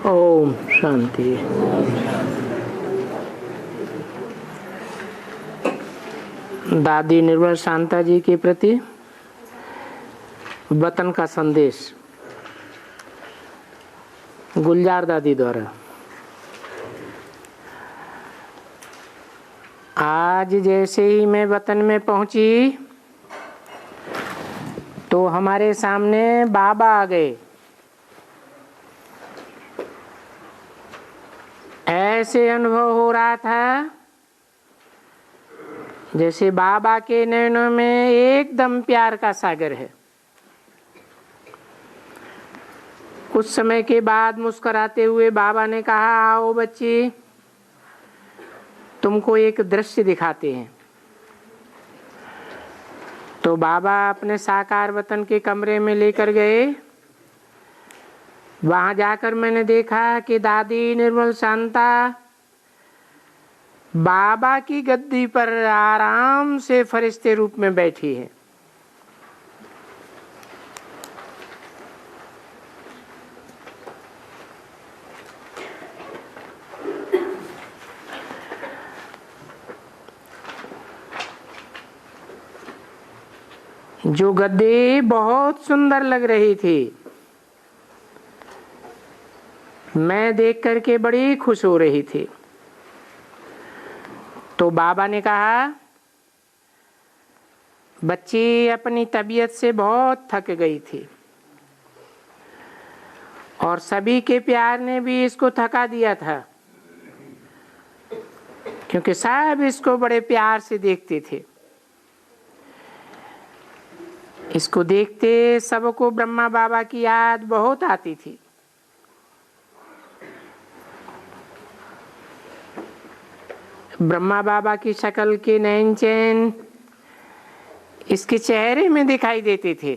ओम शांति। दादी निर्मल शांता जी के प्रति वतन का संदेश गुलजार दादी द्वारा। आज जैसे ही मैं वतन में पहुंची तो हमारे सामने बाबा आ गए। ऐसे अनुभव हो रहा था जैसे बाबा के नैनों में एकदम प्यार का सागर है। कुछ समय के बाद मुस्कुराते हुए बाबा ने कहा, आओ बच्ची, तुमको एक दृश्य दिखाते हैं। तो बाबा अपने साकार वतन के कमरे में लेकर गए। वहां जाकर मैंने देखा कि दादी निर्मल शांता बाबा की गद्दी पर आराम से फरिश्ते रूप में बैठी है। जो गद्दी बहुत सुंदर लग रही थी, मैं देख करके बड़ी खुश हो रही थी। तो बाबा ने कहा, बच्ची अपनी तबीयत से बहुत थक गई थी और सभी के प्यार ने भी इसको थका दिया था, क्योंकि सब इसको बड़े प्यार से देखते थे। इसको देखते सबको ब्रह्मा बाबा की याद बहुत आती थी। ब्रह्मा बाबा की शक्ल के नैन चैन इसके चेहरे में दिखाई देते थे।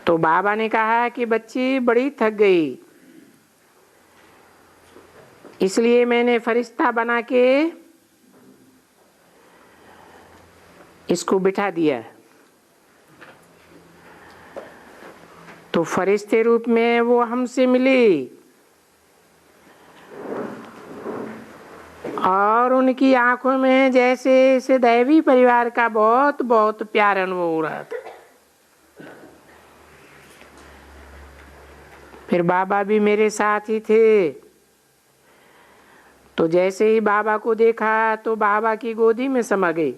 तो बाबा ने कहा कि बच्ची बड़ी थक गई, इसलिए मैंने फरिश्ता बना के इसको बिठा दिया। तो फरिश्ते रूप में वो हमसे मिली और उनकी आंखों में जैसे इसे दैवी परिवार का बहुत बहुत प्यार अनुभव हो रहा था। फिर बाबा भी मेरे साथ ही थे। तो जैसे ही बाबा को देखा तो बाबा की गोदी में समा गई।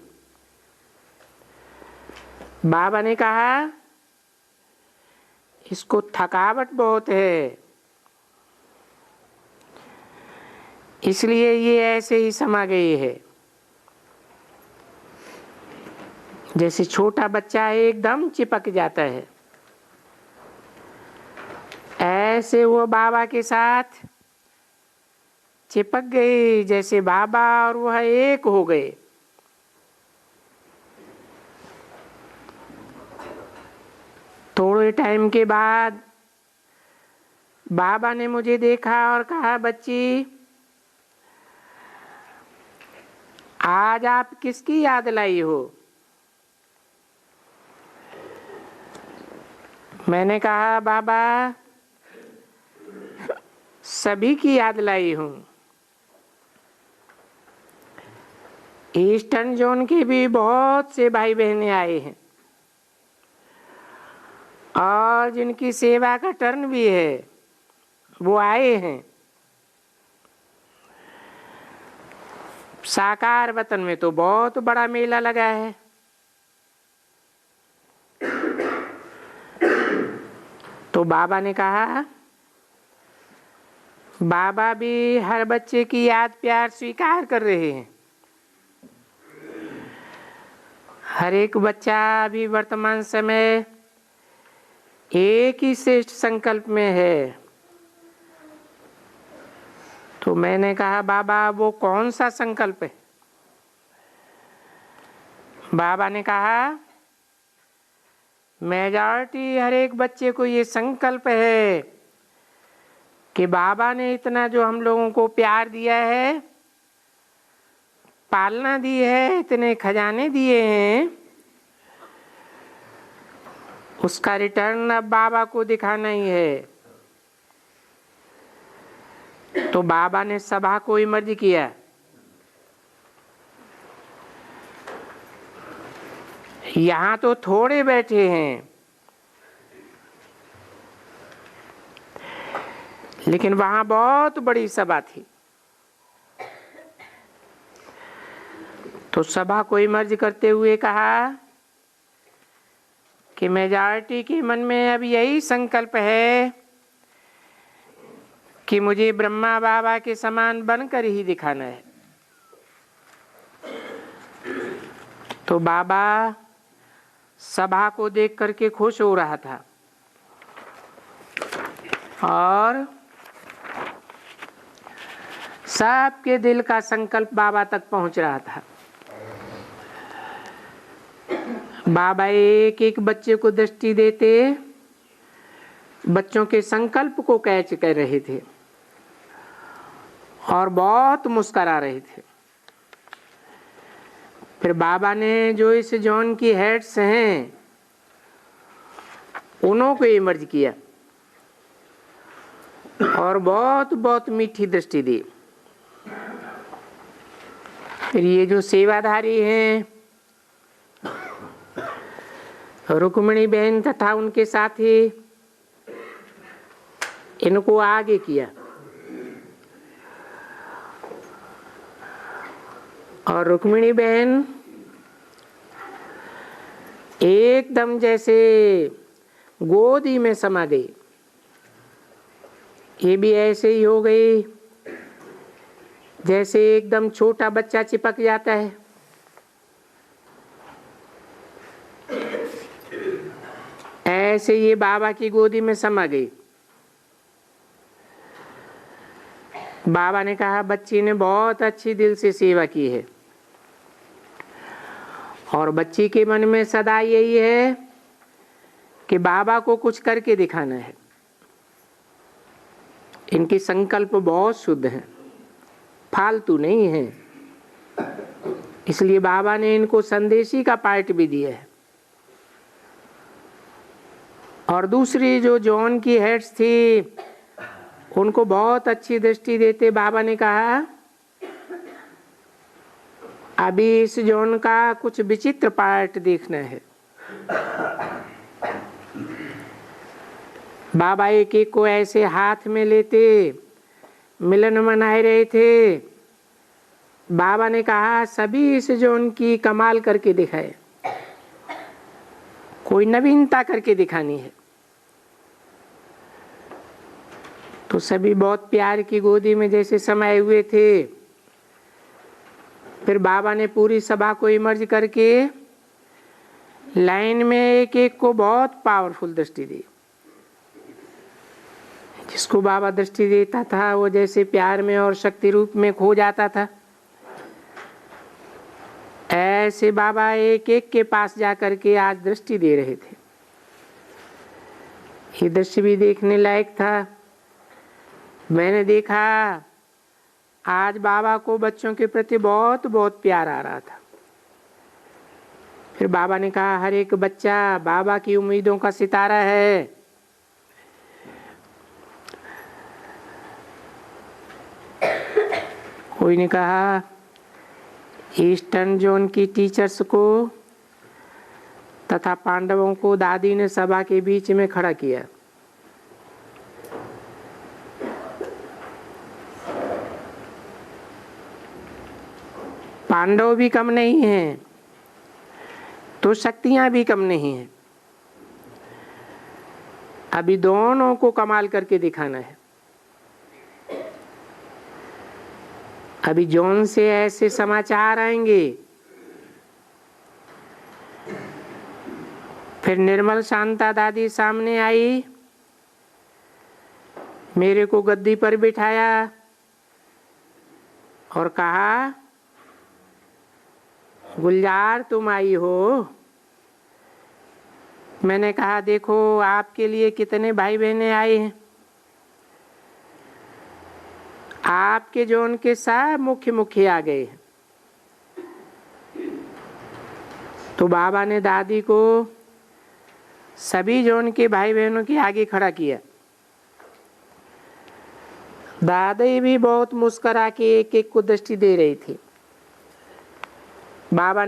बाबा ने कहा, इसको थकावट बहुत है, इसलिए ये ऐसे ही समा गई है। जैसे छोटा बच्चा एकदम चिपक जाता है, ऐसे वो बाबा के साथ चिपक गई, जैसे बाबा और वह एक हो गए। थोड़े टाइम के बाद बाबा ने मुझे देखा और कहा, बच्ची, आज आप किसकी याद लाई हो? मैंने कहा, बाबा, सभी की याद लाई हूं। ईस्टर्न जोन के भी बहुत से भाई बहने आए हैं और जिनकी सेवा का टर्न भी है, वो आए हैं। साकार वतन में तो बहुत बड़ा मेला लगा है। तो बाबा ने कहा, बाबा भी हर बच्चे की याद प्यार स्वीकार कर रहे हैं। हर एक बच्चा भी वर्तमान समय एक ही श्रेष्ठ संकल्प में है। तो मैंने कहा, बाबा, वो कौन सा संकल्प है? बाबा ने कहा, मेजॉरिटी हर एक बच्चे को ये संकल्प है कि बाबा ने इतना जो हम लोगों को प्यार दिया है, पालना दी है, इतने खजाने दिए हैं, उसका रिटर्न अब बाबा को दिखाना ही है। तो बाबा ने सभा को इमर्ज किया। यहां तो थोड़े बैठे हैं, लेकिन वहां बहुत बड़ी सभा थी। तो सभा को इमर्ज करते हुए कहा कि मेजॉरिटी के मन में अब यही संकल्प है कि मुझे ब्रह्मा बाबा के समान बनकर ही दिखाना है। तो बाबा सभा को देख करके खुश हो रहा था और सबके दिल का संकल्प बाबा तक पहुंच रहा था। बाबा एक एक बच्चे को दृष्टि देते बच्चों के संकल्प को कैच कर रहे थे और बहुत मुस्कुरा रहे थे। फिर बाबा ने जो इस जोन की हेड्स हैं उन्हों को इमर्ज किया और बहुत बहुत मीठी दृष्टि दी। फिर ये जो सेवाधारी हैं रुक्मिणी बहन तथा उनके साथी, इनको आगे किया और रुक्मिणी बहन एकदम जैसे गोदी में समा गई। ये भी ऐसे ही हो गई जैसे एकदम छोटा बच्चा चिपक जाता है। ऐसे ये बाबा की गोदी में समा गई। बाबा ने कहा बच्ची ने बहुत अच्छी दिल से सेवा की है और बच्ची के मन में सदा यही है कि बाबा को कुछ करके दिखाना है। इनके संकल्प बहुत शुद्ध हैं, फालतू नहीं है। इसलिए बाबा ने इनको संदेशी का पार्ट भी दिया है। और दूसरी जो जोन की हेड्स थी उनको बहुत अच्छी दृष्टि देते बाबा ने कहा अभी इस जोन का कुछ विचित्र पार्ट देखना है। बाबा एक एक को ऐसे हाथ में लेते मिलन मनाए रहे थे। बाबा ने कहा सभी इस जोन की कमाल करके दिखाए, कोई नवीनता करके दिखानी है। तो सभी बहुत प्यार की गोदी में जैसे समाये हुए थे। फिर बाबा ने पूरी सभा को इमर्ज करके लाइन में एक एक को बहुत पावरफुल दृष्टि दी। जिसको बाबा दृष्टि देता था वो जैसे प्यार में और शक्ति रूप में खो जाता था। ऐसे बाबा एक एक के पास जाकर के आज दृष्टि दे रहे थे। ये दृश्य भी देखने लायक था। मैंने देखा आज बाबा को बच्चों के प्रति बहुत बहुत प्यार आ रहा था। फिर बाबा ने कहा हर एक बच्चा बाबा की उम्मीदों का सितारा है। कोई ने कहा ईस्टर्न जोन की टीचर्स को तथा पांडवों को दादी ने सभा के बीच में खड़ा किया। पांडव भी कम नहीं हैं तो शक्तियां भी कम नहीं हैं। अभी दोनों को कमाल करके दिखाना है। अभी जोन से ऐसे समाचार आएंगे। फिर निर्मल शांता दादी सामने आई, मेरे को गद्दी पर बिठाया और कहा गुलजार तुम आई हो। मैंने कहा देखो आपके लिए कितने भाई बहनें आए हैं। आपके जोन के सब मुख्य आ गए। तो बाबा ने दादी को सभी जोन के भाई बहनों के आगे खड़ा किया। दादी भी बहुत मुस्कुरा के एक एक को दृष्टि दे रही थी। बाबा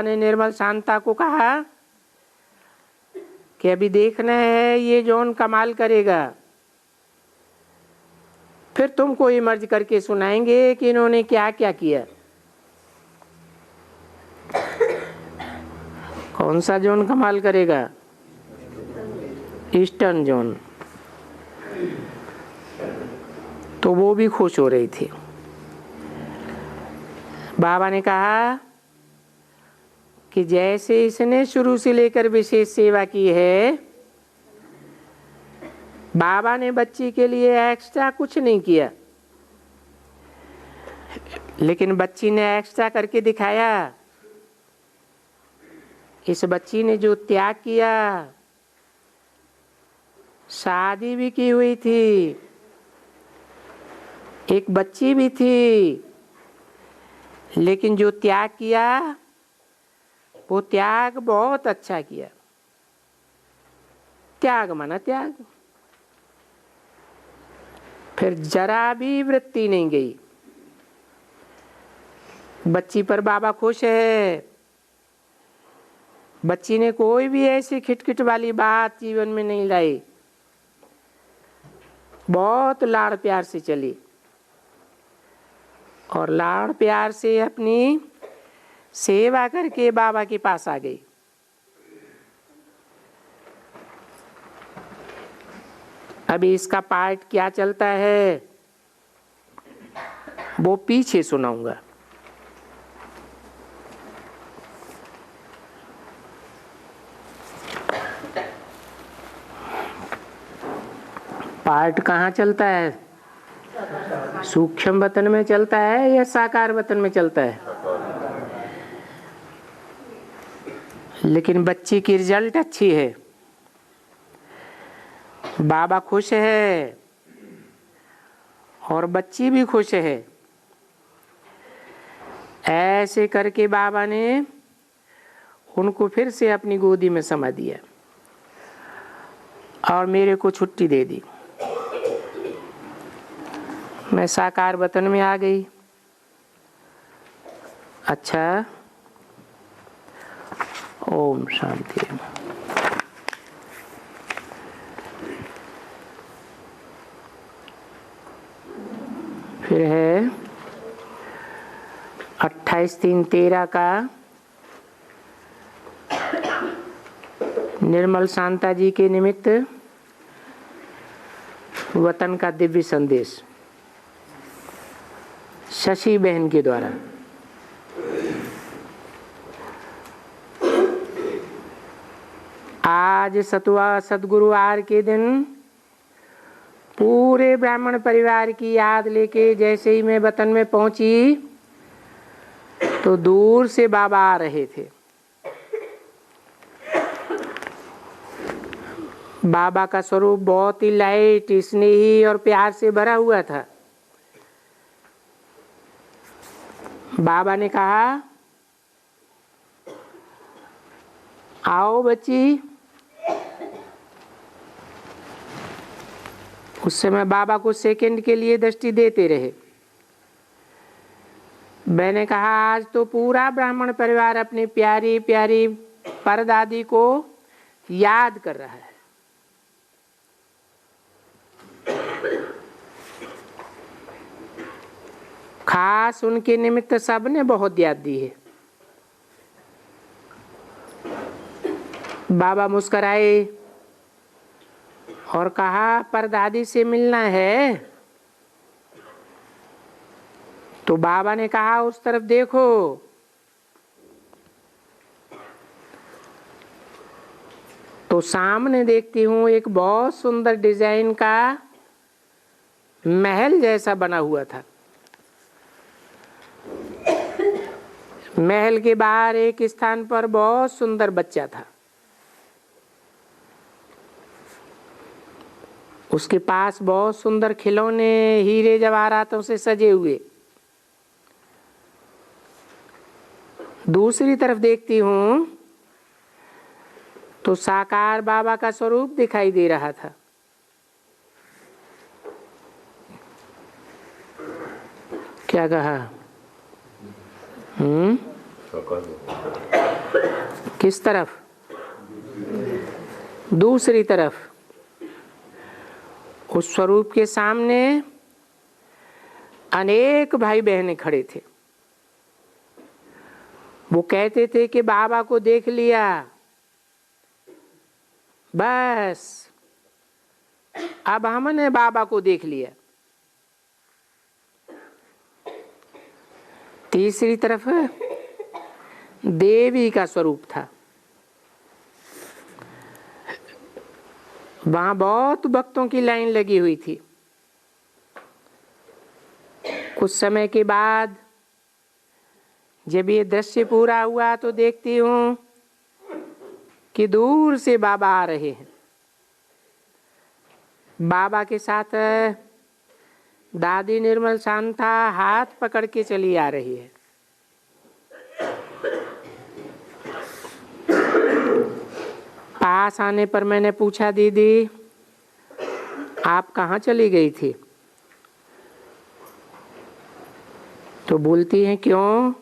ने निर्मल शांता को कहा कि अभी देखना है ये जौन कमाल करेगा, फिर तुमको इमर्ज करके सुनाएंगे कि इन्होंने क्या क्या किया। कौन सा जोन कमाल करेगा? Eastern zone. तो वो भी खुश हो रही थी। बाबा ने कहा कि जैसे इसने शुरू से लेकर विशेष सेवा की है, बाबा ने बच्ची के लिए एक्स्ट्रा कुछ नहीं किया, लेकिन बच्ची ने एक्स्ट्रा करके दिखाया। इस बच्ची ने जो त्याग किया, शादी भी की हुई थी, एक बच्ची भी थी, लेकिन जो त्याग किया वो त्याग बहुत अच्छा किया। त्याग माना त्याग। फिर जरा भी वृत्ति नहीं गई। बच्ची पर बाबा खुश है। बच्ची ने कोई भी ऐसी खिटखिट वाली बात जीवन में नहीं लाई, बहुत लाड़ प्यार से चली और लाड़ प्यार से अपनी सेवा करके बाबा के पास आ गई। अभी इसका पार्ट क्या चलता है वो पीछे सुनाऊंगा। पार्ट कहाँ चलता है? सूक्ष्म वतन में चलता है या साकार वतन में चलता है? लेकिन बच्ची की रिजल्ट अच्छी है, बाबा खुश है और बच्ची भी खुश है। ऐसे करके बाबा ने उनको फिर से अपनी गोदी में समा दिया और मेरे को छुट्टी दे दी। मैं साकार वतन में आ गई। अच्छा, ओम शांति। फिर है 28/3/13 का निर्मल शांता जी के निमित्त वतन का दिव्य संदेश शशि बहन के द्वारा। आज सतगुरुवार के दिन पूरे ब्राह्मण परिवार की याद लेके जैसे ही मैं वतन में पहुंची तो दूर से बाबा आ रहे थे। बाबा का स्वरूप बहुत ही लाइट, स्नेही और प्यार से भरा हुआ था। बाबा ने कहा, आओ बच्ची। उस समय बाबा को सेकंड के लिए दृष्टि देते रहे। मैंने कहा, आज तो पूरा ब्राह्मण परिवार अपनी प्यारी प्यारी परदादी को याद कर रहा है। खास उनके निमित्त सबने बहुत याद दी है। बाबा मुस्कुराए और कहा, परदादी से मिलना है? तो बाबा ने कहा, उस तरफ देखो। तो सामने देखती हूँ एक बहुत सुंदर डिजाइन का महल जैसा बना हुआ था। महल के बाहर एक स्थान पर बहुत सुंदर बच्चा था। उसके पास बहुत सुंदर खिलौने हीरे जवाहरातों से सजे हुए। दूसरी तरफ देखती हूँ तो साकार बाबा का स्वरूप दिखाई दे रहा था। क्या कहा? किस तरफ? दूसरी तरफ। उस स्वरूप के सामने अनेक भाई बहनें खड़े थे। वो कहते थे कि बाबा को देख लिया, बस अब हमने बाबा को देख लिया। तीसरी तरफ देवी का स्वरूप था। वहां बहुत भक्तों की लाइन लगी हुई थी। कुछ समय के बाद जब ये दृश्य पूरा हुआ तो देखती हूं कि दूर से बाबा आ रहे हैं। बाबा के साथ दादी निर्मल शांता हाथ पकड़ के चली आ रही है। पास आने पर मैंने पूछा, दीदी आप कहाँ चली गई थी? तो बोलती हैं, क्यों?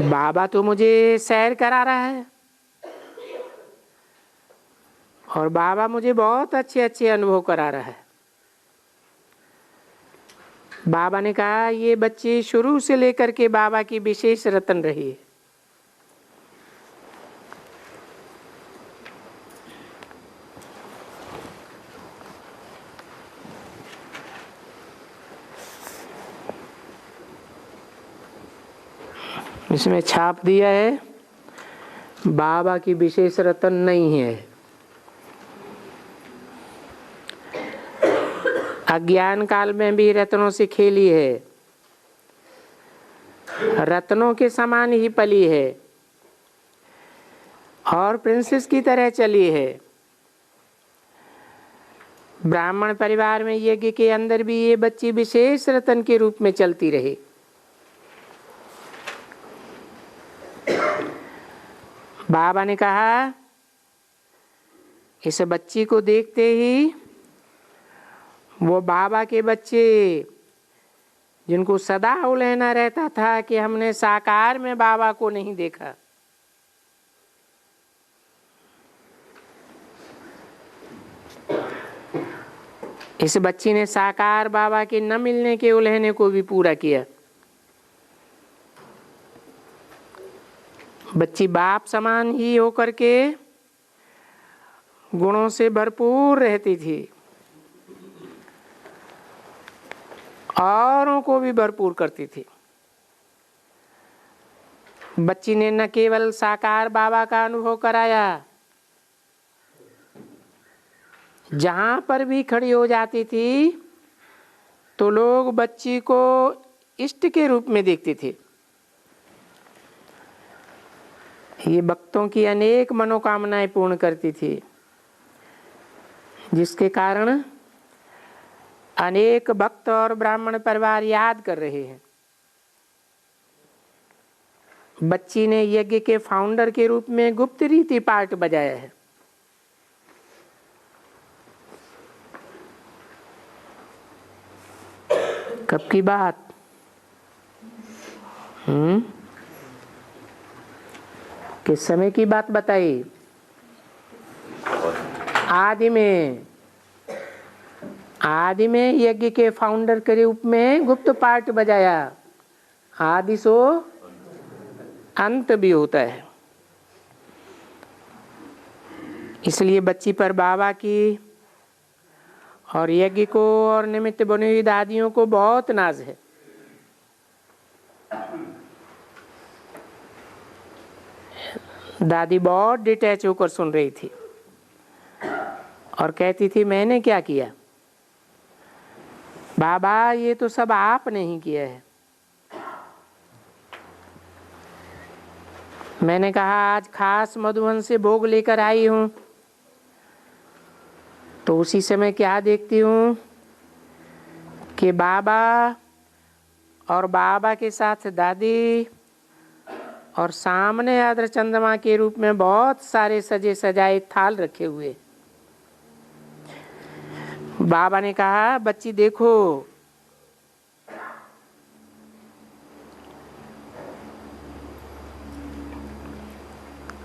बाबा तो मुझे सैर करा रहा है और बाबा मुझे बहुत अच्छे अच्छे अनुभव करा रहा है। बाबा ने कहा, ये बच्ची शुरू से लेकर के बाबा की विशेष रतन रही है। इसमें छाप दिया है, बाबा की विशेष रतन नहीं है। अज्ञान काल में भी रत्नों से खेली है, रत्नों के समान ही पली है और प्रिंसेस की तरह चली है। ब्राह्मण परिवार में यज्ञ के अंदर भी ये बच्ची विशेष रतन के रूप में चलती रही। बाबा ने कहा, इस बच्ची को देखते ही वो बाबा के बच्चे जिनको सदा उलहना रहता था कि हमने साकार में बाबा को नहीं देखा, इस बच्ची ने साकार बाबा के न मिलने के उलहने को भी पूरा किया। बच्ची बाप समान ही होकर के गुणों से भरपूर रहती थी, औरों को भी भरपूर करती थी। बच्ची ने न केवल साकार बाबा का अनुभव कराया, जहां पर भी खड़ी हो जाती थी तो लोग बच्ची को इष्ट के रूप में देखते थे। ये भक्तों की अनेक मनोकामनाएं पूर्ण करती थी, जिसके कारण अनेक भक्त और ब्राह्मण परिवार याद कर रहे हैं। बच्ची ने यज्ञ के फाउंडर के रूप में गुप्त रीति पार्ट बजाया है। कब की बात? किस समय की बात बताई? आदि में यज्ञ के फाउंडर के रूप में गुप्त पार्ट बजाया। आदि सो अंत भी होता है। इसलिए बच्ची पर बाबा की और यज्ञ को और निमित्त बनी हुई दादियों को बहुत नाज है। दादी बहुत डिटैच होकर सुन रही थी और कहती थी, मैंने क्या किया बाबा? ये तो सब आपने ही किया है। मैंने कहा, आज खास मधुबन से भोग लेकर आई हूं, तो उसी समय क्या देखती हूं कि बाबा और बाबा के साथ दादी और सामने आद्र चंद्रमा के रूप में बहुत सारे सजे सजाए थाल रखे हुए। बाबा ने कहा, बच्ची देखो,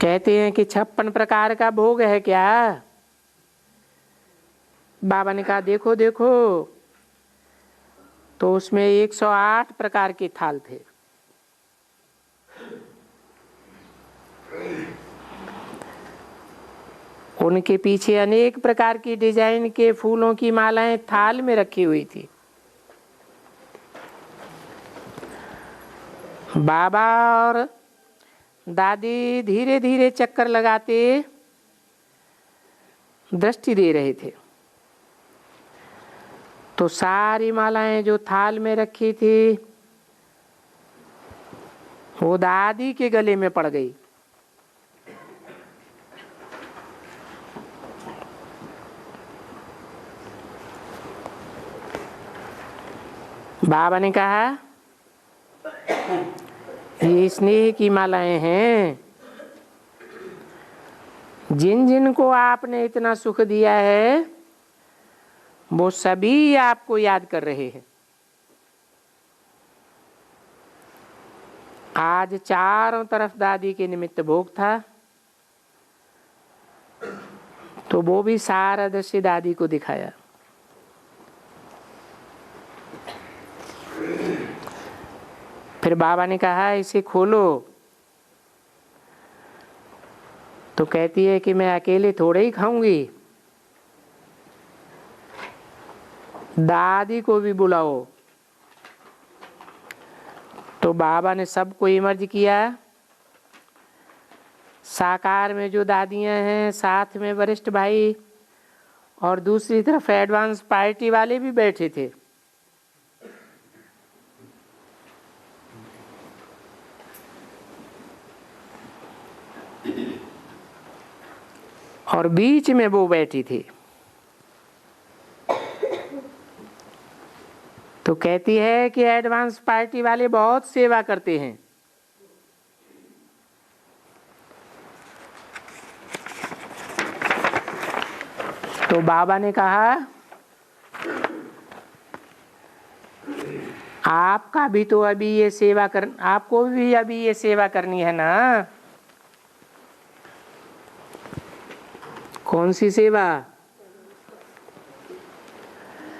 कहते हैं कि 56 प्रकार का भोग है क्या? बाबा ने कहा, देखो देखो। तो उसमें 108 प्रकार के थाल थे। उनके पीछे अनेक प्रकार की डिजाइन के फूलों की मालाएं थाल में रखी हुई थी। बाबा और दादी धीरे धीरे चक्कर लगाते दृष्टि दे रहे थे। तो सारी मालाएं जो थाल में रखी थी वो दादी के गले में पड़ गई। बाबा ने कहा, ये स्नेह की मालाएं हैं। जिन जिन को आपने इतना सुख दिया है वो सभी आपको याद कर रहे हैं। आज चारों तरफ दादी के निमित्त भोग था, तो वो भी सारा दृश्य दादी को दिखाया। फिर बाबा ने कहा, इसे खोलो। तो कहती है कि मैं अकेले थोड़े ही खाऊंगी, दादी को भी बुलाओ। तो बाबा ने सबको इमर्ज किया। साकार में जो दादियां हैं, साथ में वरिष्ठ भाई, और दूसरी तरफ एडवांस पार्टी वाले भी बैठे थे। और बीच में वो बैठी थी। तो कहती है कि एडवांस पार्टी वाले बहुत सेवा करते हैं। तो बाबा ने कहा, आपका भी तो अभी ये सेवा कर, आपको भी अभी ये सेवा करनी है ना। कौन सी सेवा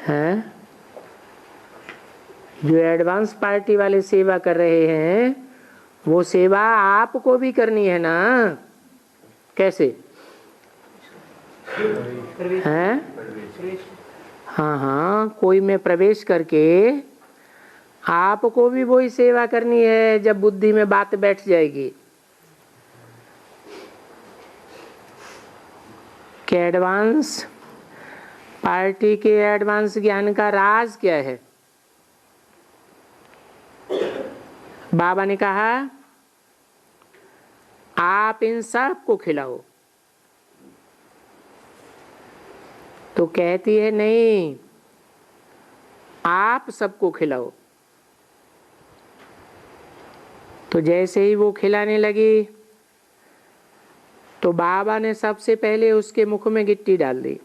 है? जो एडवांस पार्टी वाले सेवा कर रहे हैं वो सेवा आपको भी करनी है ना। कैसे हैं? हाँ हाँ, कोई में प्रवेश करके आपको भी वही सेवा करनी है जब बुद्धि में बात बैठ जाएगी कि एडवांस पार्टी के एडवांस ज्ञान का राज क्या है। बाबा ने कहा, आप इन सब को खिलाओ। तो कहती है, नहीं, आप सबको खिलाओ। तो जैसे ही वो खिलाने लगी तो बाबा ने सबसे पहले उसके मुख में गिट्टी डाल दी।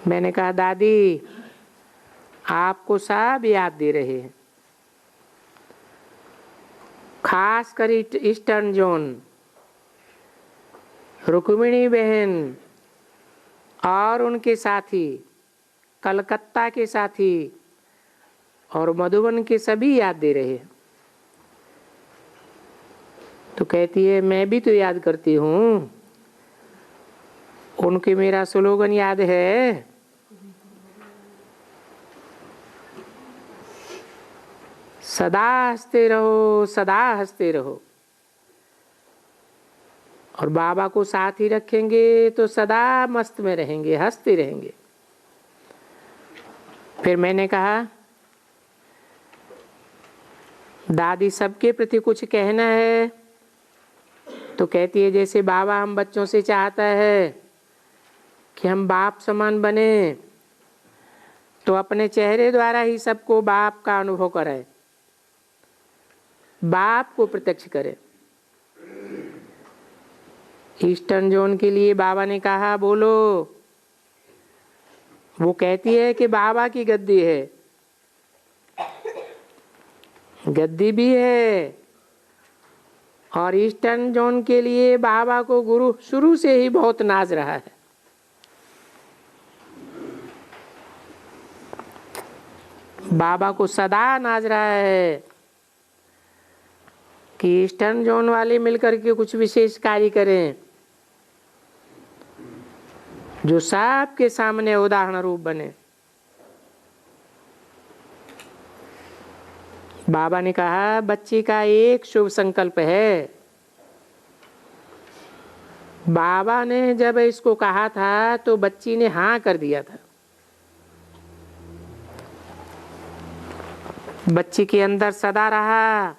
मैंने कहा, दादी आपको सब याद दे रहे हैं, खास कर ईस्टर्न जोन, रुक्मिणी बहन और उनके साथी, कलकत्ता के साथी और मधुबन के सभी याद दे रहे हैं। तो कहती है, मैं भी तो याद करती हूँ, उनके मेरा स्लोगन याद है, सदा हंसते रहो, सदा हंसते रहो। और बाबा को साथ ही रखेंगे तो सदा मस्त में रहेंगे, हंसते रहेंगे। फिर मैंने कहा, दादी सबके प्रति कुछ कहना है। तो कहती है, जैसे बाबा हम बच्चों से चाहता है कि हम बाप समान बने, तो अपने चेहरे द्वारा ही सबको बाप का अनुभव कराए। बाप को प्रत्यक्ष करें। ईस्टर्न जोन के लिए बाबा ने कहा बोलो। वो कहती है कि बाबा की गद्दी है, गद्दी भी है। और ईस्टर्न जोन के लिए बाबा को गुरु शुरू से ही बहुत नाज रहा है। बाबा को सदा नाज रहा है कि ईस्टर्न जोन वाले मिलकर के कुछ विशेष कार्य करें जो सबके सामने उदाहरण रूप बने। बाबा ने कहा बच्ची का एक शुभ संकल्प है। बाबा ने जब इसको कहा था तो बच्ची ने हाँ कर दिया था। बच्ची के अंदर सदा रहा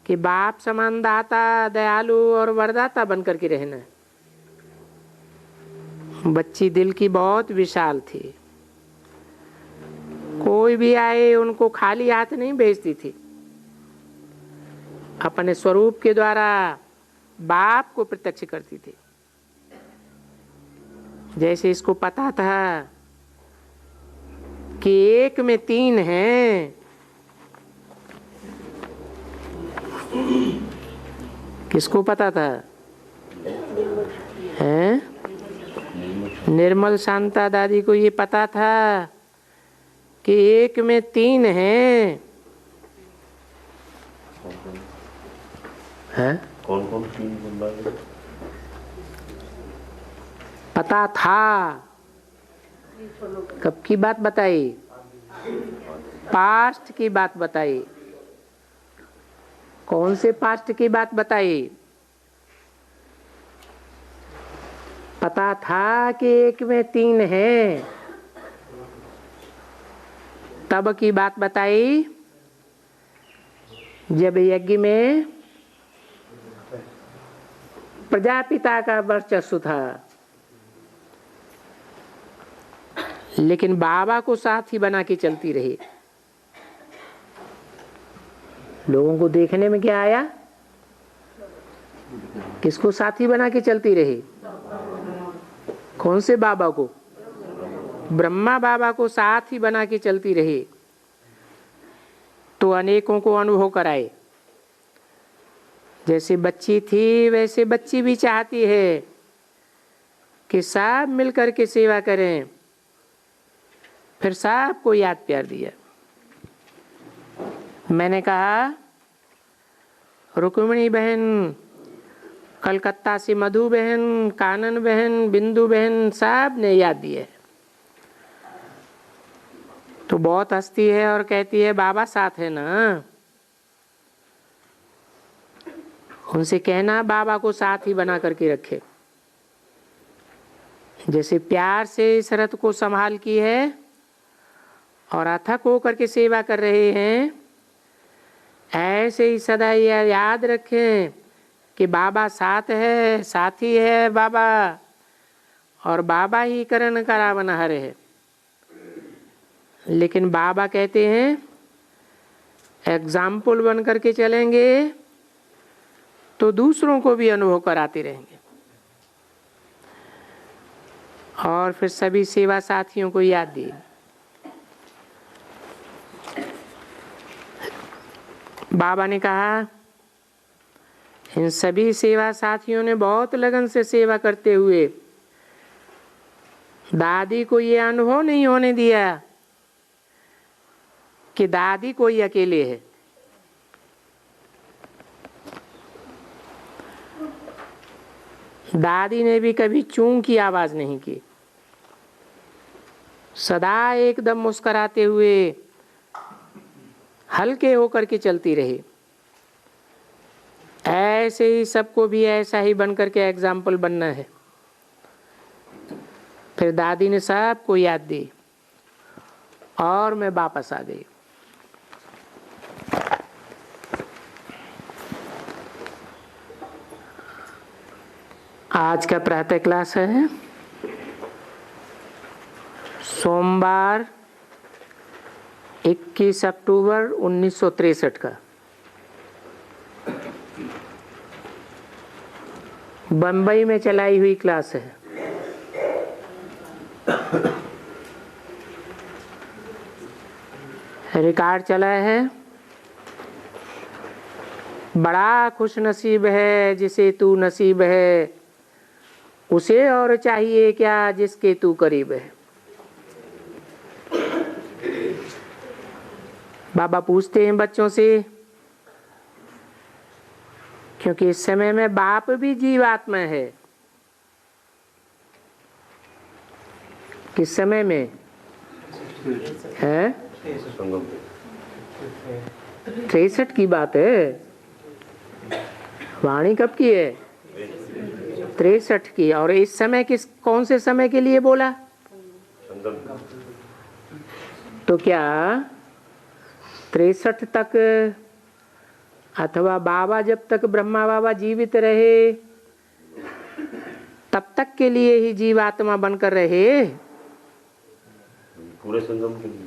कि बाप समान दाता, दयालु और वरदाता बनकर के रहना। बच्ची दिल की बहुत विशाल थी। कोई भी आए उनको खाली हाथ नहीं भेजती थी। अपने स्वरूप के द्वारा बाप को प्रत्यक्ष करती थी। जैसे इसको पता था कि एक में तीन हैं। किसको पता था? हैं? निर्मल शांता दादी को ये पता था कि एक में तीन हैं। हैं? कौन कौन तीन? पता था। कब की बात बताई? पास्ट की बात बताई। कौन से पास्ट की बात बताई? पता था कि एक में तीन हैं। तब की बात बताई जब यज्ञ में प्रजापिता का वर्चस्व था। लेकिन बाबा को साथी बना के चलती रही। लोगों को देखने में क्या आया? किसको साथी बना के चलती रही? कौन से बाबा को? ब्रह्मा बाबा को साथी बना के चलती रही। तो अनेकों को अनुभव कराए। जैसे बच्ची थी वैसे बच्ची भी चाहती है कि सब मिलकर के सेवा करें। फिर सबको याद प्यार दिया। मैंने कहा रुक्मिणी बहन, कलकत्ता से मधु बहन, कानन बहन, बिंदु बहन सब ने याद दिए। तो बहुत हंसती है और कहती है बाबा साथ है ना। उनसे कहना बाबा को साथ ही बना करके रखे। जैसे प्यार से इस रथ को संभाल की है और अथक होकर के सेवा कर रहे हैं, ऐसे ही सदा यह याद रखें कि बाबा साथ है, साथी है बाबा, और बाबा ही करण करावनहार है। लेकिन बाबा कहते हैं एग्जाम्पल बन करके चलेंगे तो दूसरों को भी अनुभव कराते रहेंगे। और फिर सभी सेवा साथियों को याद दिए। बाबा ने कहा इन सभी सेवा साथियों ने बहुत लगन से सेवा करते हुए दादी को ये अनुभव नहीं होने दिया कि दादी कोई अकेले है। दादी ने भी कभी चूं की आवाज नहीं की। सदा एकदम मुस्कुराते हुए हल्के होकर के चलती रही। ऐसे ही सबको भी ऐसा ही बनकर के एग्जाम्पल बनना है। फिर दादी ने सबको याद दी और मैं वापस आ गई। आज का प्रातः क्लास है सोमवार 21 अक्टूबर 1963 का। बंबई में चलाई हुई क्लास है। रिकॉर्ड चला है। बड़ा खुश नसीब है जिसे तू नसीब है, उसे और चाहिए क्या जिसके तू करीब है। बाबा पूछते हैं बच्चों से, क्योंकि इस समय में बाप भी जीवात्मा है। किस समय में है? 63 की बात है। वाणी कब की है? 63 की। और इस समय कौन से समय के लिए बोला? तो क्या 63 तक, अथवा बाबा जब तक ब्रह्मा बाबा जीवित रहे तब तक के लिए ही जीवात्मा बनकर रहे? पूरे संगम के लिए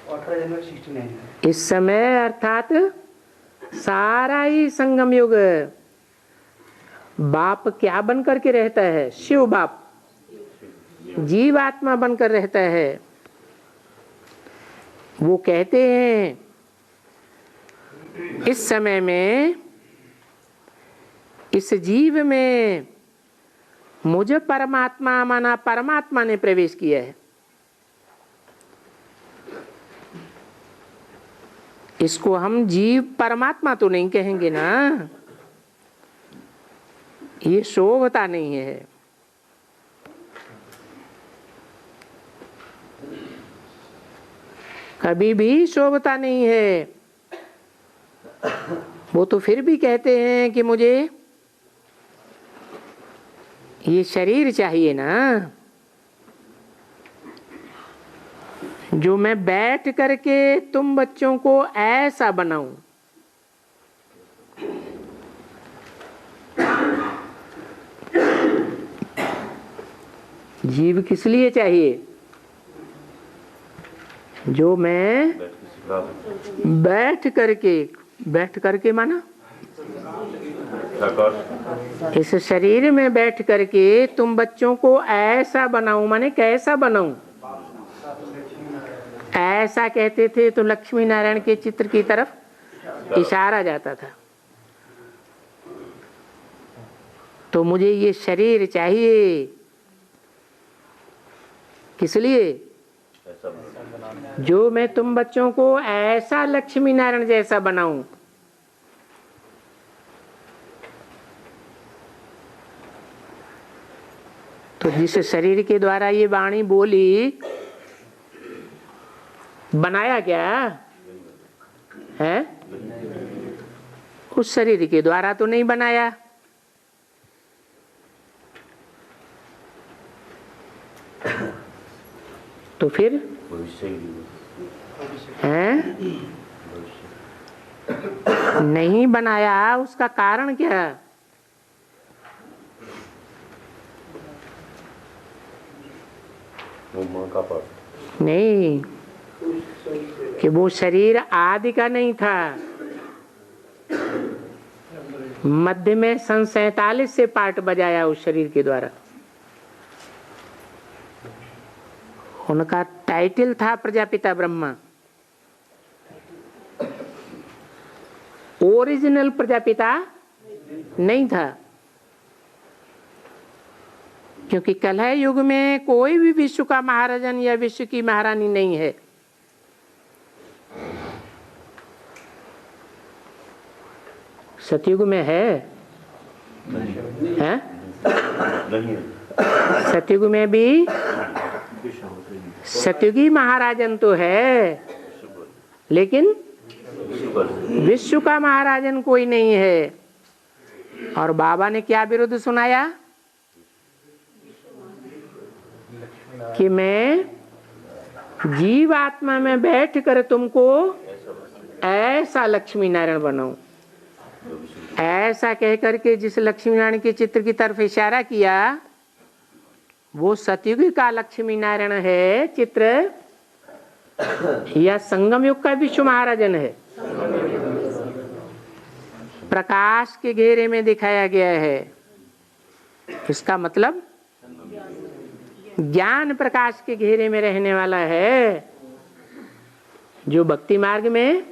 18 जनवरी 69। इस समय अर्थात सारा ही संगम युग बाप क्या बन करके रहता है? शिव बाप जीवात्मा बनकर रहता है। वो कहते हैं इस समय में इस जीव में मुझे परमात्मा माना, परमात्मा ने प्रवेश किया है। इसको हम जीव परमात्मा तो नहीं कहेंगे ना, ये शोभता नहीं है। कभी भी शोभता नहीं है। वो तो फिर भी कहते हैं कि मुझे ये शरीर चाहिए ना, जो मैं बैठ करके तुम बच्चों को ऐसा बनाऊं। जीव किस लिए चाहिए? जो मैं बैठ करके माना इस शरीर में बैठ करके तुम बच्चों को ऐसा बनाऊं, माने कैसा बनाऊं? ऐसा कहते थे तो लक्ष्मी नारायण के चित्र की तरफ इशारा जाता था। तो मुझे ये शरीर चाहिए, किस लिए? जो मैं तुम बच्चों को ऐसा लक्ष्मी नारायण जैसा बनाऊं। तो जिस शरीर के द्वारा ये वाणी बोली, बनाया क्या है? उस शरीर के द्वारा तो नहीं बनाया। तो फिर है नहीं बनाया, उसका कारण क्या? वो माँ का पाठ नहीं, कि वो शरीर आदि का नहीं था। मध्य में सन 47 से पार्ट बजाया उस शरीर के द्वारा। उनका टाइटल था प्रजापिता ब्रह्मा। ओरिजिनल प्रजापिता नहीं था, क्योंकि कलह युग में कोई भी विश्व का महाराजन या विश्व की महारानी नहीं है। सतयुग में है? हैं? नहीं है। सतयुग में भी सतयुगी महाराजन तो है, लेकिन विश्व का महाराजन कोई नहीं है। और बाबा ने क्या विरुद्ध सुनाया? कि मैं जीव आत्मा में बैठ कर तुमको ऐसा लक्ष्मी नारायण बनाऊं। ऐसा कह करके जिस लक्ष्मी नारायण के चित्र की तरफ इशारा किया, वो सतयुग का लक्ष्मी नारायण है चित्र। या संगम युग का विश्व महाराजन है? प्रकाश के घेरे में दिखाया गया है, इसका मतलब ज्ञान प्रकाश के घेरे में रहने वाला है। जो भक्ति मार्ग में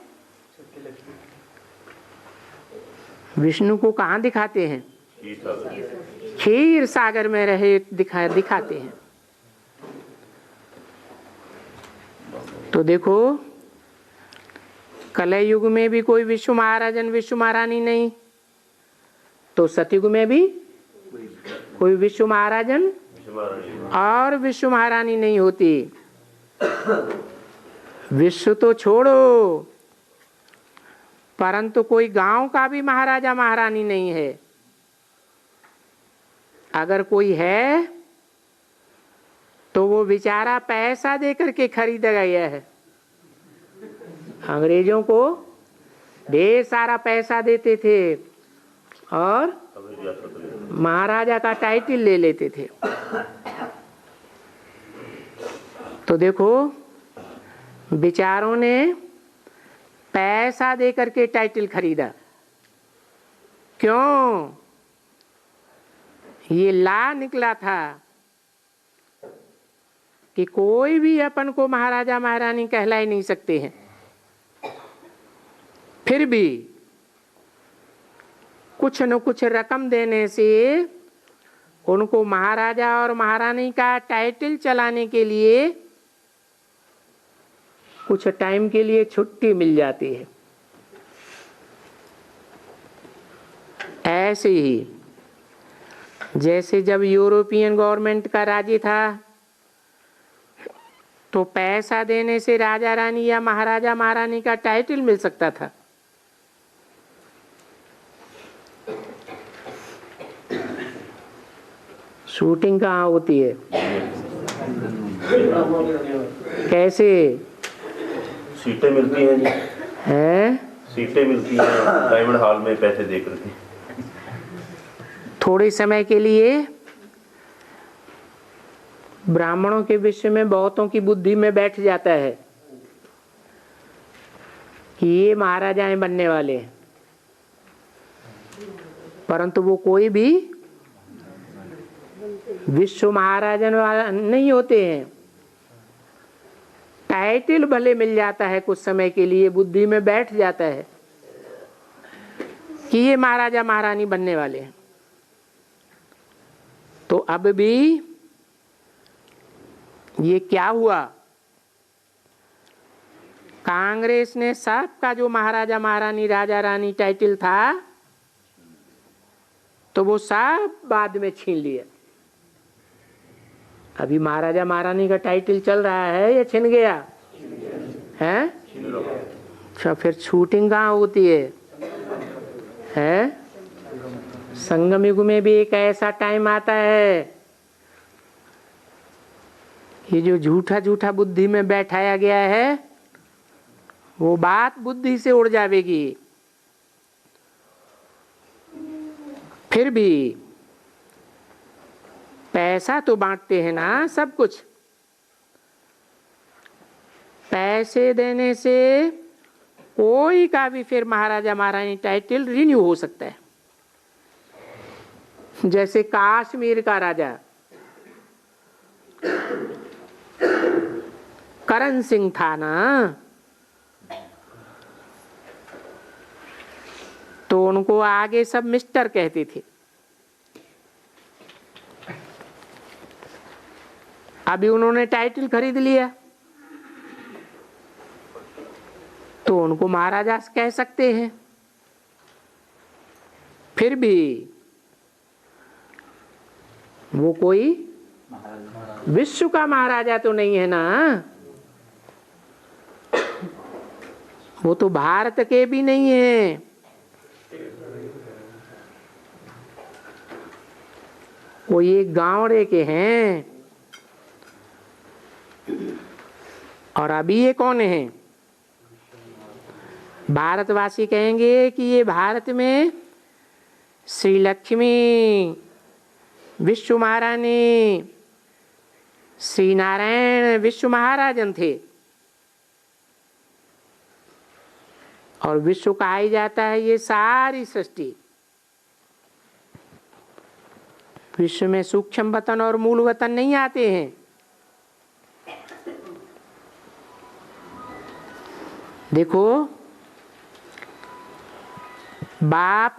विष्णु को कहाँ दिखाते हैं? क्षीर सागर में रहे दिखाते हैं। तो देखो, कलयुग में भी कोई विश्व महाराजन विश्व महारानी नहीं, तो सतयुग में भी कोई विश्व महाराजन और विश्व महारानी नहीं होती। विश्व तो छोड़ो, परंतु कोई गांव का भी महाराजा महारानी नहीं है। अगर कोई है तो वो बेचारा पैसा देकर के खरीदा गया है। अंग्रेजों को ढेर सारा पैसा देते थे और महाराजा का टाइटल ले लेते थे। तो देखो, बेचारों ने पैसा देकर के टाइटल खरीदा। क्यों? ये ला निकला था कि कोई भी अपन को महाराजा महारानी कहला ही नहीं सकते हैं। फिर भी कुछ न कुछ रकम देने से उनको महाराजा और महारानी का टाइटल चलाने के लिए कुछ टाइम के लिए छुट्टी मिल जाती है। ऐसे ही जैसे जब यूरोपियन गवर्नमेंट का राज्य था तो पैसा देने से राजा रानी या महाराजा महारानी का टाइटल मिल सकता था। शूटिंग कहाँ होती है? कैसे सीटें मिलती हैं जी? हैं? सीटें मिलती हैं डायमंड हॉल में पैसे दे करके। थोड़े समय के लिए ब्राह्मणों के विषय में बहुतों की बुद्धि में बैठ जाता है कि ये महाराजाएं बनने वाले हैं, परंतु वो कोई भी विश्व महाराजन वाला नहीं होते हैं। टाइटल भले मिल जाता है, कुछ समय के लिए बुद्धि में बैठ जाता है कि ये महाराजा महारानी बनने वाले हैं। तो अब भी ये क्या हुआ? कांग्रेस ने सबका जो महाराजा महारानी राजा रानी टाइटल था तो वो सब बाद में छीन लिया। अभी महाराजा महारानी का टाइटल चल रहा है या छिन गया है? अच्छा, फिर शूटिंग कहाँ होती है? संगम युग में भी एक ऐसा टाइम आता है, ये जो झूठा झूठा बुद्धि में बैठाया गया है वो बात बुद्धि से उड़ जाएगी। फिर भी पैसा तो बांटते हैं ना सब कुछ। पैसे देने से कोई का भी फिर महाराजा महारानी टाइटल रिन्यू हो सकता है। जैसे काश्मीर का राजा करण सिंह था ना, तो उनको आगे सब मिस्टर कहते थे। अभी उन्होंने टाइटल खरीद लिया तो उनको महाराजा कह सकते हैं। फिर भी वो कोई विश्व का महाराजा तो नहीं है ना, वो तो भारत के भी नहीं है। वो ये गांव के हैं। और अभी ये कौन है? भारतवासी कहेंगे कि ये भारत में श्री लक्ष्मी, विश्व महारानी, श्री नारायण विश्व महाराजन थे। और विश्व कहा ही जाता है ये सारी सृष्टि। विश्व में सूक्ष्म वतन और मूल वतन नहीं आते हैं। देखो बाप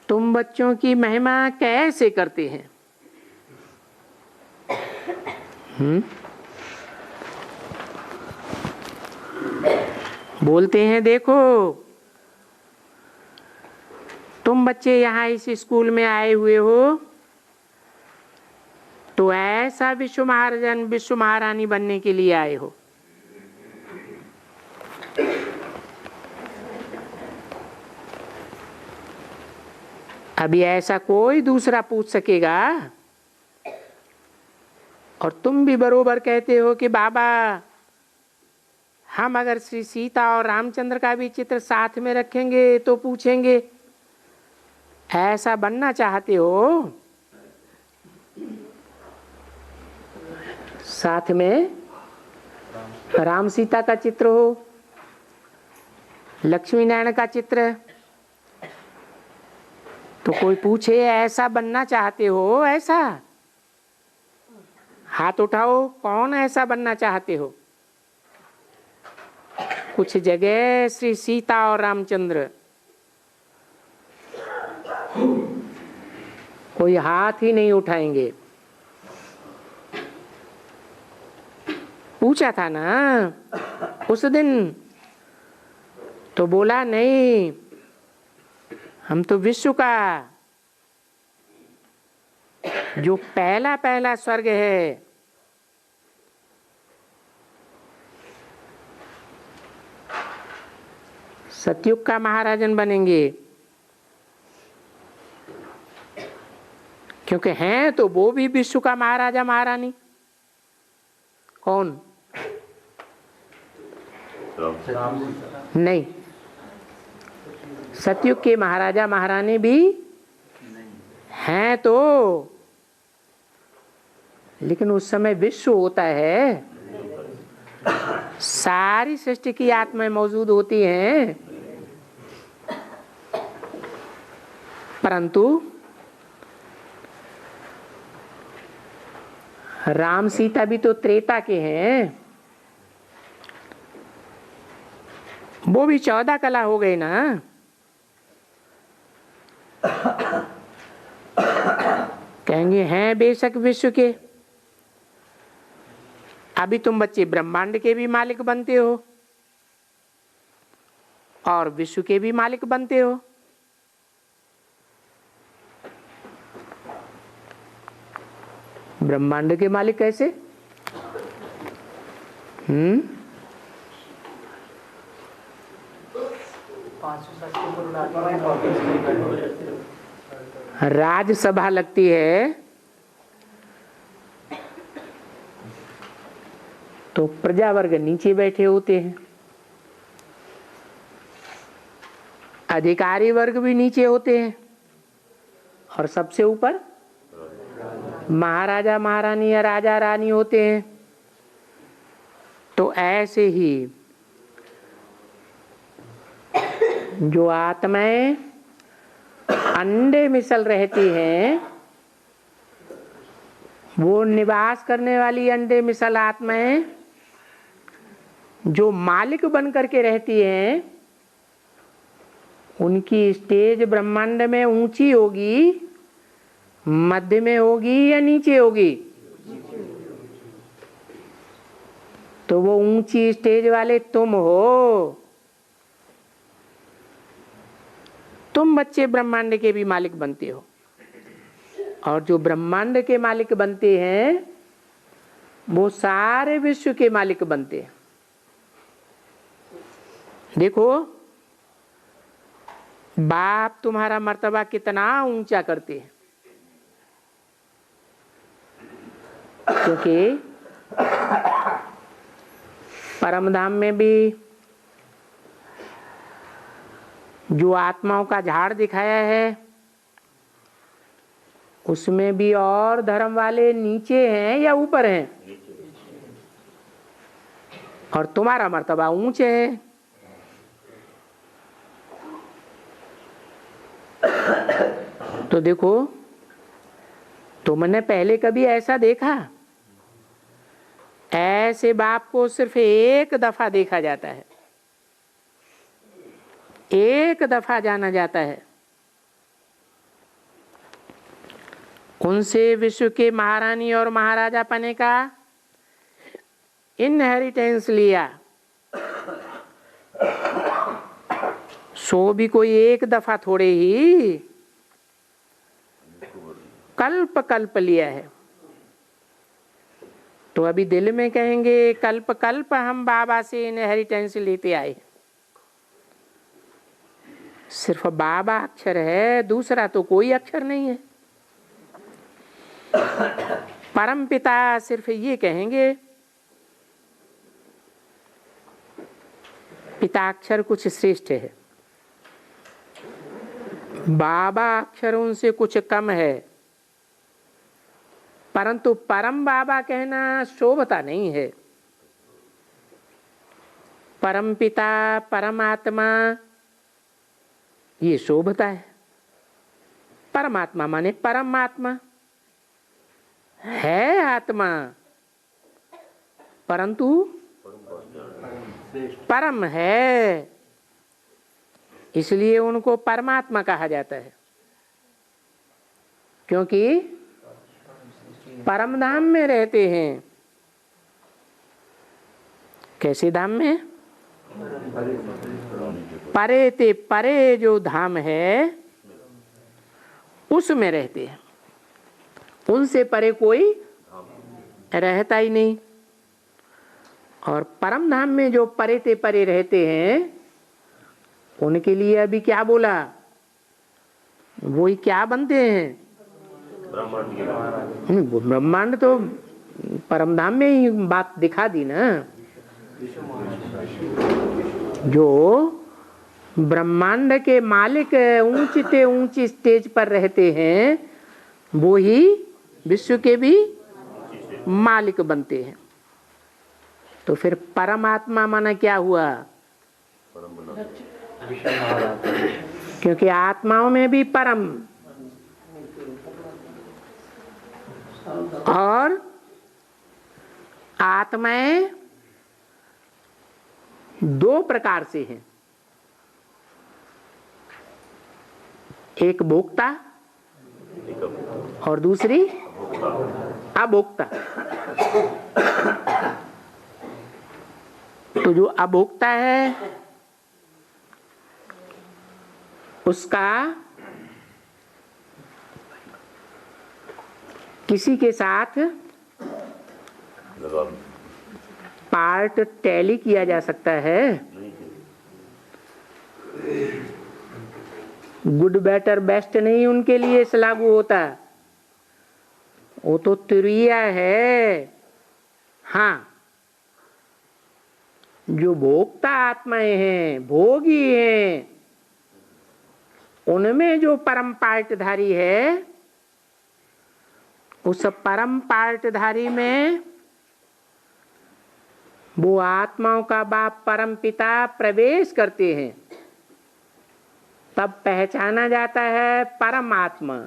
तुम बच्चों की महिमा कैसे करते हैं? बोलते हैं देखो तुम बच्चे यहाँ इस स्कूल में आए हुए हो तो ऐसा विश्व महाराजन विश्व महारानी बनने के लिए आए हो। अभी ऐसा कोई दूसरा पूछ सकेगा? और तुम भी बरोबर कहते हो कि बाबा हम अगर श्री सीता और रामचंद्र का भी चित्र साथ में रखेंगे तो पूछेंगे ऐसा बनना चाहते हो? साथ में राम सीता का चित्र हो, लक्ष्मी नारायण का चित्र, तो कोई पूछे ऐसा बनना चाहते हो? ऐसा हाथ उठाओ, कौन ऐसा बनना चाहते हो? कुछ जगह श्री सीता और रामचंद्र, कोई हाथ ही नहीं उठाएंगे। पूछा था ना उस दिन, तो बोला नहीं हम तो विश्व का जो पहला पहला स्वर्ग है, सतयुग का महाराजन बनेंगे। क्योंकि हैं तो वो भी विश्व का महाराजा महारानी। कौन? नहीं, सतयुग के महाराजा महारानी भी हैं तो, लेकिन उस समय विश्व होता है, सारी सृष्टि की आत्माएं मौजूद होती हैं, परंतु राम सीता भी तो त्रेता के हैं, वो भी 14 कला हो गए ना। कहेंगे हैं बेशक विश्व के, अभी तुम बच्चे ब्रह्मांड के भी मालिक बनते हो और विश्व के भी मालिक बनते हो। ब्रह्मांड के मालिक कैसे? राज्यसभा लगती है तो प्रजा वर्ग नीचे बैठे होते हैं, अधिकारी वर्ग भी नीचे होते हैं, और सबसे ऊपर महाराजा महारानी या राजा रानी होते हैं। तो ऐसे ही जो आत्माएं अंडे मिसल रहती हैं, वो निवास करने वाली अंडे मिसल आत्माएं जो मालिक बन करके रहती हैं, उनकी स्टेज ब्रह्मांड में ऊंची होगी, मध्य में होगी या नीचे होगी? तो वो ऊंची स्टेज वाले तुम हो। तुम बच्चे ब्रह्मांड के भी मालिक बनते हो, और जो ब्रह्मांड के मालिक बनते हैं वो सारे विश्व के मालिक बनते हैं। देखो बाप तुम्हारा मर्तबा कितना ऊंचा करते हैं, क्योंकि परमधाम में भी जो आत्माओं का झाड़ दिखाया है, उसमें भी और धर्म वाले नीचे हैं या ऊपर हैं? और तुम्हारा मर्तबा ऊंचे है। तो देखो, तुमने पहले कभी ऐसा देखा? ऐसे बाप को सिर्फ एक दफा देखा जाता है, एक दफा जाना जाता है। उनसे विश्व के महारानी और महाराजा पने का इनहेरिटेंस लिया, सो भी कोई एक दफा थोड़े ही कल्प कल्प लिया है। तो अभी दिल में कहेंगे कल्प कल्प हम बाबा से इनहेरिटेंस लेते आए। सिर्फ बाबा अक्षर है, दूसरा तो कोई अक्षर नहीं है। परम पिता सिर्फ ये कहेंगे, पिता अक्षर कुछ श्रेष्ठ है, बाबा अक्षर उनसे कुछ कम है, परंतु परम बाबा कहना शोभता नहीं है। परम पिता परमात्मा ये शोभता है। परमात्मा माने परमात्मा है, आत्मा, परंतु परम है, इसलिए उनको परमात्मा कहा जाता है। क्योंकि परम धाम में रहते हैं। कैसे धाम में? परे ते परे जो धाम है उसमें रहते हैं। उनसे परे कोई रहता ही नहीं। और परम धाम में जो परे ते परे रहते हैं उनके लिए अभी क्या बोला? वही क्या बनते हैं? ब्रह्मांड तो परम धाम में ही बात दिखा दी ना। जो ब्रह्मांड के मालिक ऊंचे ऊंची स्टेज पर रहते हैं वो ही विश्व के भी मालिक बनते हैं। तो फिर परमात्मा माना क्या हुआ? क्योंकि आत्माओं में भी परम और आत्माएं दो प्रकार से हैं। एक भोक्ता और दूसरी अभोक्ता। तो जो अभोक्ता है उसका किसी के साथ पार्ट टैली किया जा सकता है। गुड बेटर बेस्ट नहीं उनके लिए इस लागू होता, वो तो तुरिया है। हाँ, जो भोक्ता आत्माएं हैं, भोगी हैं, उनमें जो परम पार्टधारी है उस परम पार्टधारी में वो आत्माओं का बाप परम पिता प्रवेश करते हैं, तब पहचाना जाता है परमात्मा।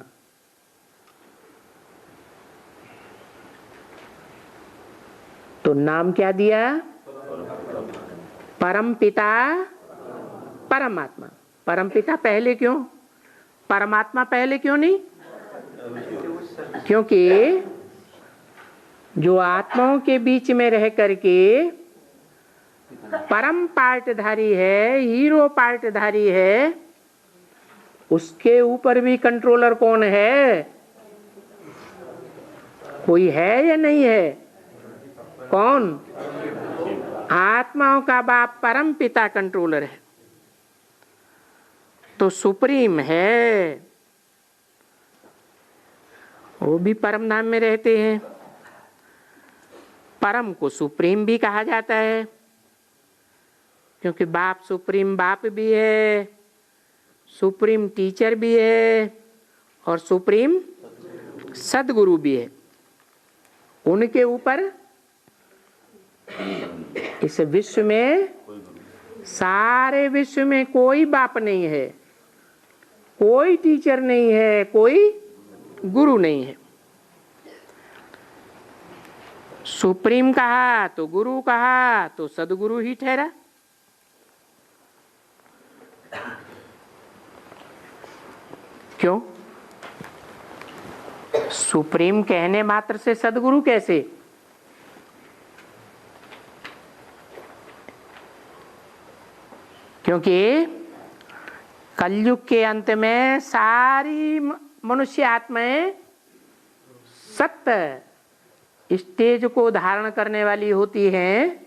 तो नाम क्या दिया? परम पिता परमात्मा। परम पिता पहले क्यों? परमात्मा पहले क्यों नहीं? क्योंकि जो आत्माओं के बीच में रह करके परम पार्टधारी है, हीरो पार्टधारी है, उसके ऊपर भी कंट्रोलर कौन है? कोई है या नहीं है? कौन? आत्माओं का बाप परम पिता कंट्रोलर है। तो सुप्रीम है, वो भी परम धाम में रहते हैं। परम को सुप्रीम भी कहा जाता है क्योंकि बाप सुप्रीम बाप भी है, सुप्रीम टीचर भी है और सुप्रीम सदगुरु भी है। उनके ऊपर इस विश्व में, सारे विश्व में कोई बाप नहीं है, कोई टीचर नहीं है, कोई गुरु नहीं है। सुप्रीम कहा तो गुरु कहा तो सदगुरु ही ठहरा। क्यों? सुप्रीम कहने मात्र से सदगुरु कैसे? क्योंकि कलयुग के अंत में सारी मनुष्य आत्माएं सत्य स्टेज को धारण करने वाली होती हैं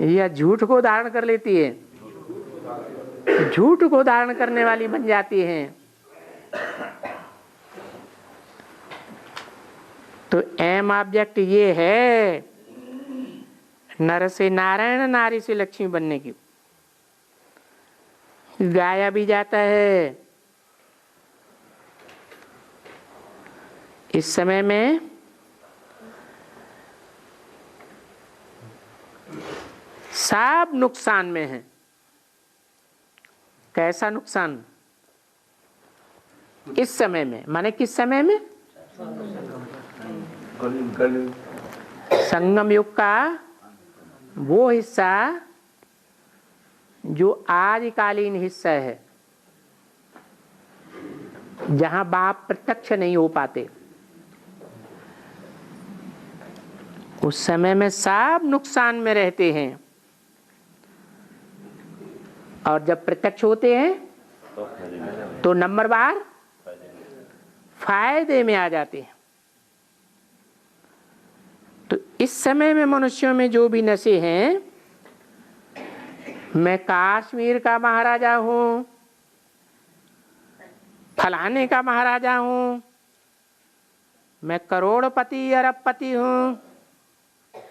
या झूठ को धारण कर लेती है? झूठ को धारण करने वाली बन जाती हैं। तो एम ऑब्जेक्ट ये है नर से नारायण, नारी से लक्ष्मी बनने की। गाया भी जाता है। इस समय में सब नुकसान में है। कैसा नुकसान? इस समय में, माने किस समय में? संगम युग का वो हिस्सा जो आदिकालीन हिस्सा है, जहां बाप प्रत्यक्ष नहीं हो पाते। उस समय में सब नुकसान में रहते हैं और जब प्रत्यक्ष होते हैं तो नंबर बार फायदे में आ जाते हैं। तो इस समय में मनुष्यों में जो भी नशे हैं, मैं कश्मीर का महाराजा हूं, फलाने का महाराजा हूं, मैं करोड़पति अरबपति हूं,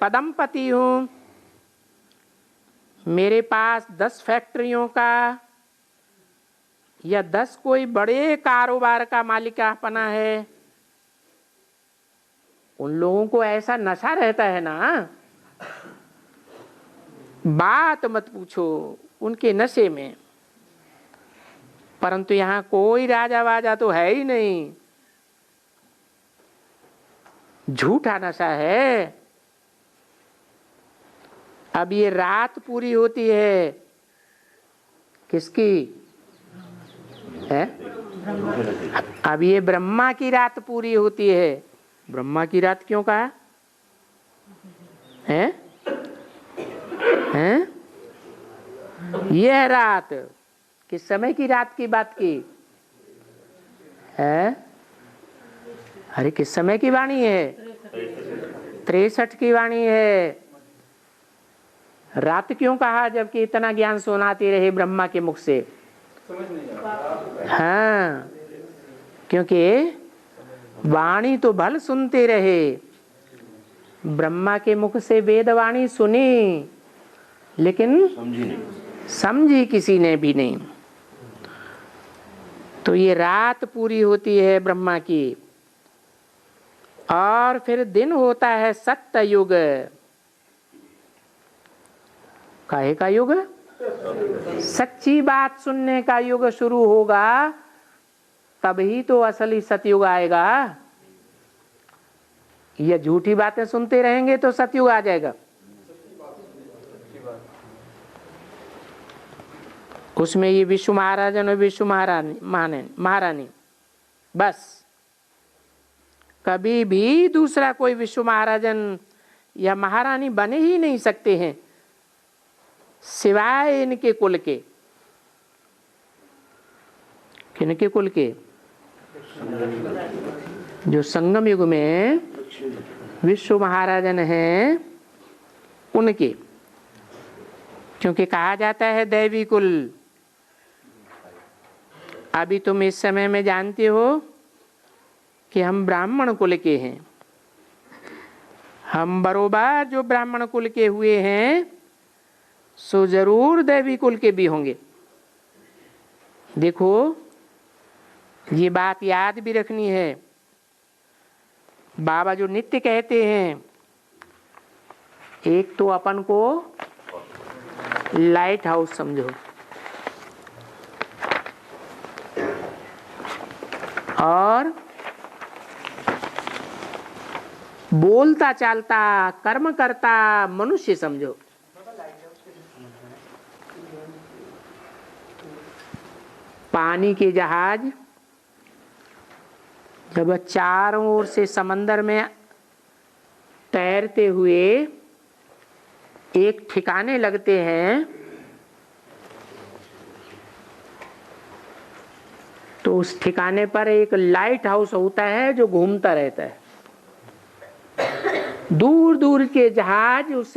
पदमपति हूं, मेरे पास 10 फैक्ट्रियों का या 10 कोई बड़े कारोबार का मालिकापना है। उन लोगों को ऐसा नशा रहता है ना, बात मत पूछो उनके नशे में। परंतु यहां कोई राजा वाजा तो है ही नहीं, झूठा नशा है। अब ये रात पूरी होती है किसकी है? अब ये ब्रह्मा की रात पूरी होती है। ब्रह्मा की रात क्यों कहा है? हैं? ये है रात। किस समय की रात की बात की है? अरे किस समय की वाणी है? 63 की वाणी है। रात क्यों कहा जबकि इतना ज्ञान सुनाती रहे ब्रह्मा के मुख से? हाँ, क्योंकि वाणी तो भल सुनते रहे, ब्रह्मा के मुख से वेदवाणी सुनी लेकिन समझी किसी ने भी नहीं। तो ये रात पूरी होती है ब्रह्मा की और फिर दिन होता है सत्य युग। काहे का युग? सच्ची बात सुनने का युग शुरू होगा, तभी तो असली सतयुग आएगा। ये झूठी बातें सुनते रहेंगे तो सतयुग आ जाएगा। उसमें ये विश्व महाराजन और विश्व महारानी बस, कभी भी दूसरा कोई विश्व महाराजन या महारानी बने ही नहीं सकते हैं सिवाय इनके कुल के। किनके कुल के? जो संगम युग में विश्व महाराजन हैं उनके। क्योंकि कहा जाता है दैवी कुल। अभी तुम इस समय में जानते हो कि हम ब्राह्मण कुल के हैं। हम बरोबर जो ब्राह्मण कुल के हुए हैं सो जरूर दैवी कुल के भी होंगे। देखो ये बात याद भी रखनी है। बाबा जो नित्य कहते हैं, एक तो अपन को लाइट हाउस समझो, और बोलता चालता कर्म करता मनुष्य समझो। पानी के जहाज जब चारों ओर से समंदर में तैरते हुए एक ठिकाने लगते हैं तो उस ठिकाने पर एक लाइट हाउस होता है जो घूमता रहता है। दूर दूर के जहाज उस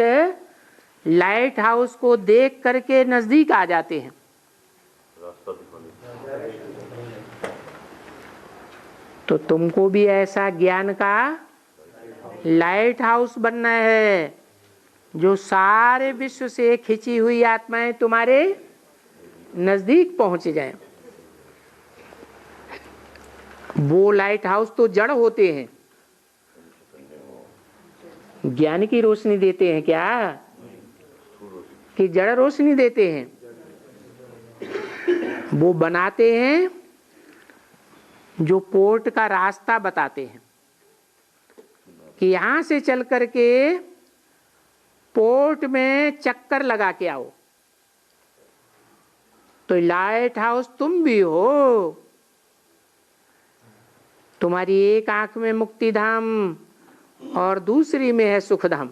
लाइट हाउस को देख करके नजदीक आ जाते हैं। तो तुमको भी ऐसा ज्ञान का लाइट हाउस बनना है जो सारे विश्व से खिंची हुई आत्माएं तुम्हारे नजदीक पहुंच जाएं। वो लाइट हाउस तो जड़ होते हैं, ज्ञान की रोशनी देते हैं क्या कि जड़ रोशनी देते हैं? वो बनाते हैं जो पोर्ट का रास्ता बताते हैं कि यहां से चल करके पोर्ट में चक्कर लगा के आओ। तो लाइट हाउस तुम भी हो। तुम्हारी एक आंख में मुक्ति धाम और दूसरी में है सुख धाम,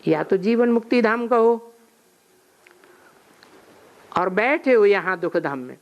या तो जीवन मुक्ति धाम कहो और बैठे हो यहां दुख धाम में।